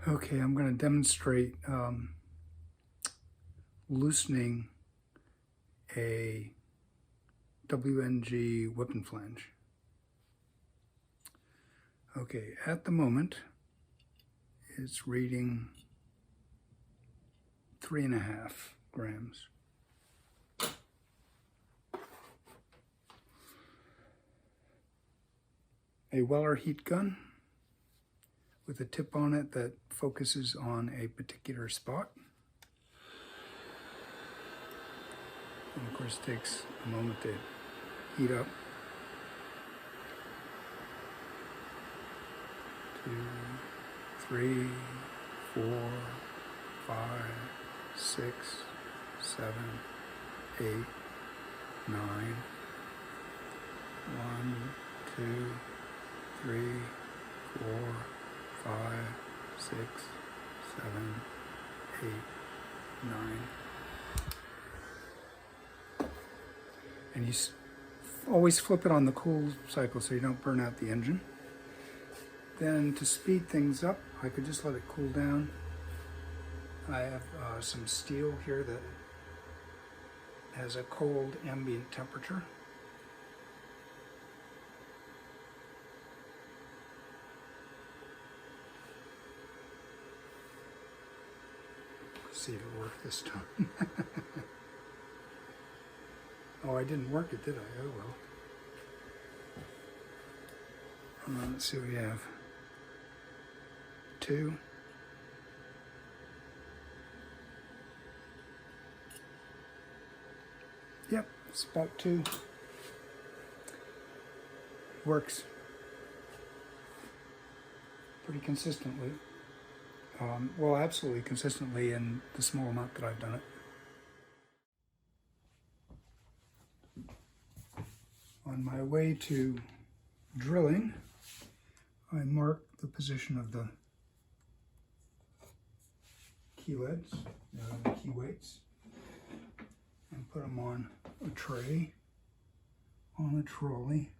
Okay, I'm going to demonstrate loosening a WNG whip and flange. Okay, at the moment it's reading 3.5 grams. A Weller heat gun with a tip on it that focuses on a particular spot. And of course it takes a moment to heat up. 2, 3, 4, 5, 6, 7, 8, 9. 1, 2, 3, 4, 5, 6, 7, 8, 9. And you always flip it on the cool cycle so you don't burn out the engine. Then to speed things up, I could just let it cool down. I have some steel here that has a cold ambient temperature. See if it worked this time. Oh, I didn't work it, did I? Oh well. Let's see what we have. 2. Yep, it's about 2. Works pretty consistently. Well, absolutely consistently in the small amount that I've done it. On my way to drilling, I mark the position of the key leads, the key weights, and put them on a tray, on a trolley,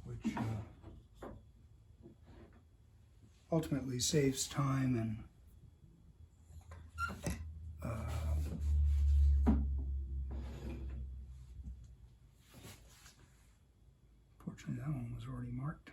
which ultimately saves time and fortunately that one was already marked.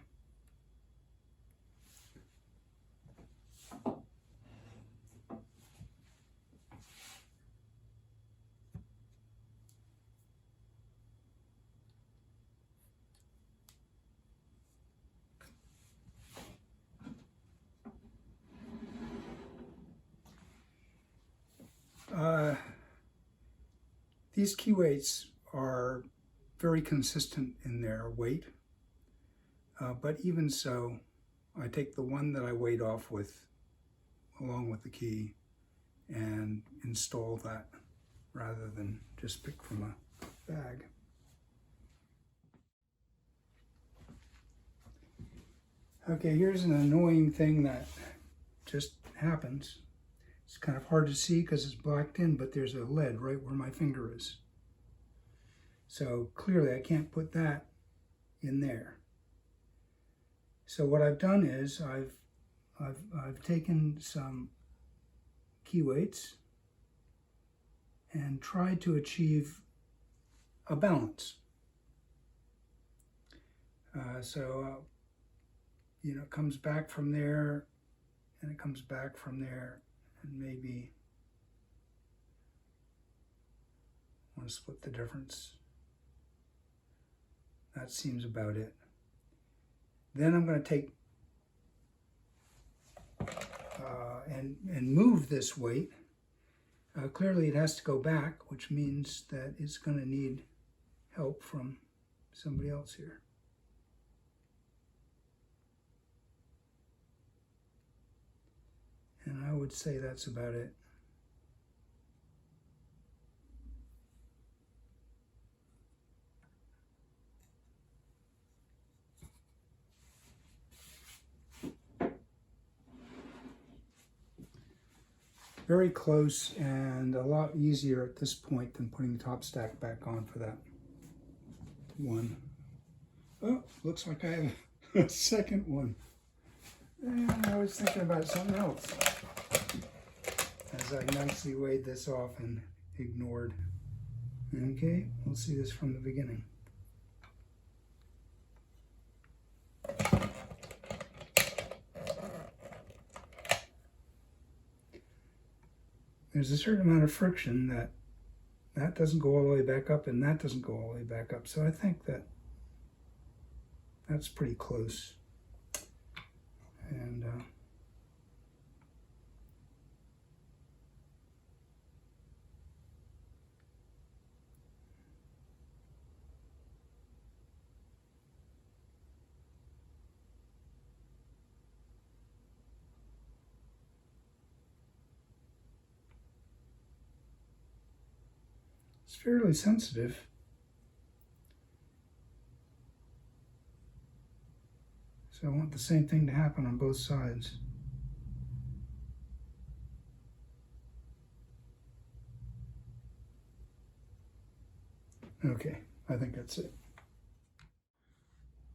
These key weights are very consistent in their weight, but even so, I take the one that I weighed off with along with the key and install that rather than just pick from a bag. Okay, here's an annoying thing that just happens. It's kind of hard to see because it's blacked in, but there's a lead right where my finger is. So clearly I can't put that in there. So what I've done is I've taken some key weights and tried to achieve a balance. You know, it comes back from there and it comes back from there, and maybe I want to split the difference. That seems about it. Then I'm going to take and move this weight. Clearly it has to go back, which means that it's going to need help from somebody else here. And I would say that's about it. Very close and a lot easier at this point than putting the top stack back on for that one. Oh, looks like I have A second one. And I was thinking about something else as I nicely weighed this off and ignored. Okay, we'll see this from the beginning. There's a certain amount of friction that doesn't go all the way back up and that doesn't go all the way back up. So I think that's pretty close. And it's fairly sensitive. So I want the same thing to happen on both sides. Okay, I think that's it.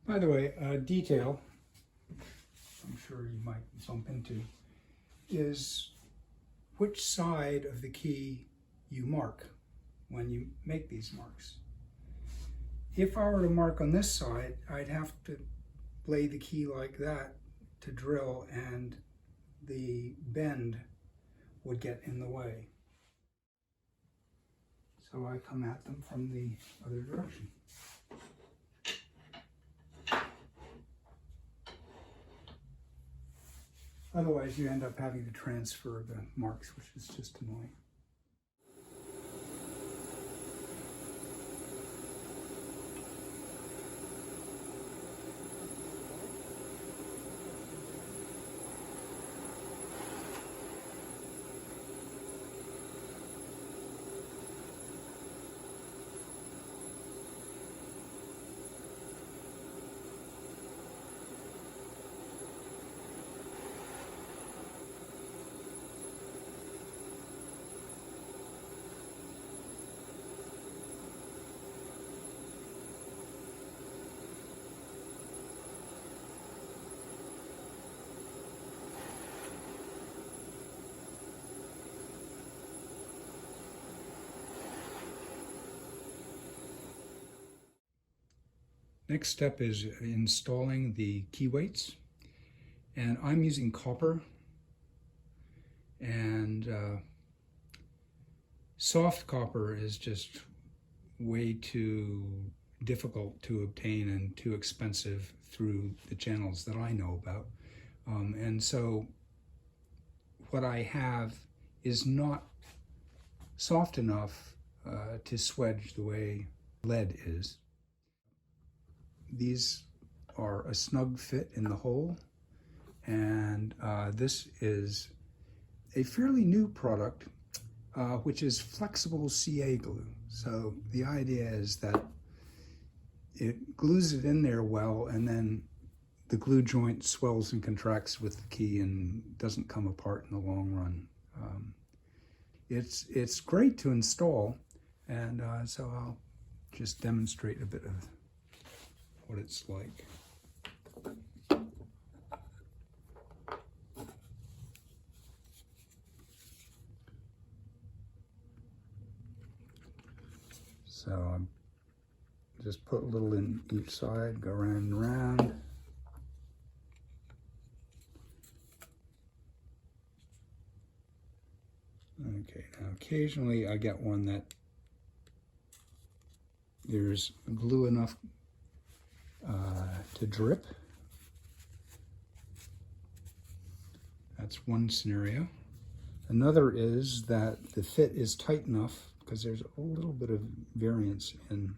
By the way, a detail I'm sure you might bump into is which side of the key you mark when you make these marks. If I were to mark on this side, I'd have to lay the key like that to drill, and the bend would get in the way. So I come at them from the other direction. Otherwise, you end up having to transfer the marks, which is just annoying. Next step is installing the key weights, and I'm using copper, and soft copper is just way too difficult to obtain and too expensive through the channels that I know about, and so what I have is not soft enough to swedge the way lead is. These are a snug fit in the hole, and this is a fairly new product, which is flexible CA glue. So the idea is that it glues it in there well, and then the glue joint swells and contracts with the key and doesn't come apart in the long run. It's great to install, and so I'll just demonstrate a bit of what it's like. So I'm just put a little in each side, go around and around. Okay, now occasionally I get one that there's glue enough to drip. That's one scenario. Another is that the fit is tight enough, because there's a little bit of variance in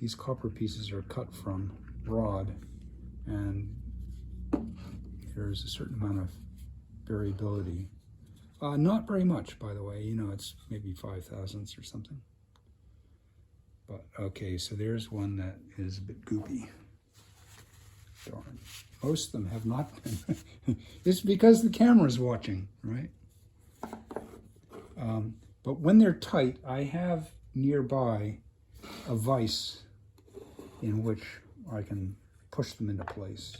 these copper pieces are cut from rod, and there's a certain amount of variability. Not very much, by the way, you know, it's maybe 0.005 or something. But okay, so there's one that is a bit goopy. Darn. Most of them have not been. It's because the camera's watching, right? But when they're tight, I have nearby a vise in which I can push them into place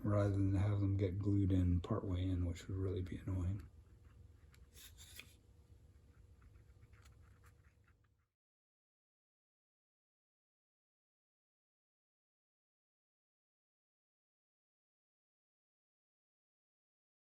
rather than have them get glued in partway in, which would really be annoying.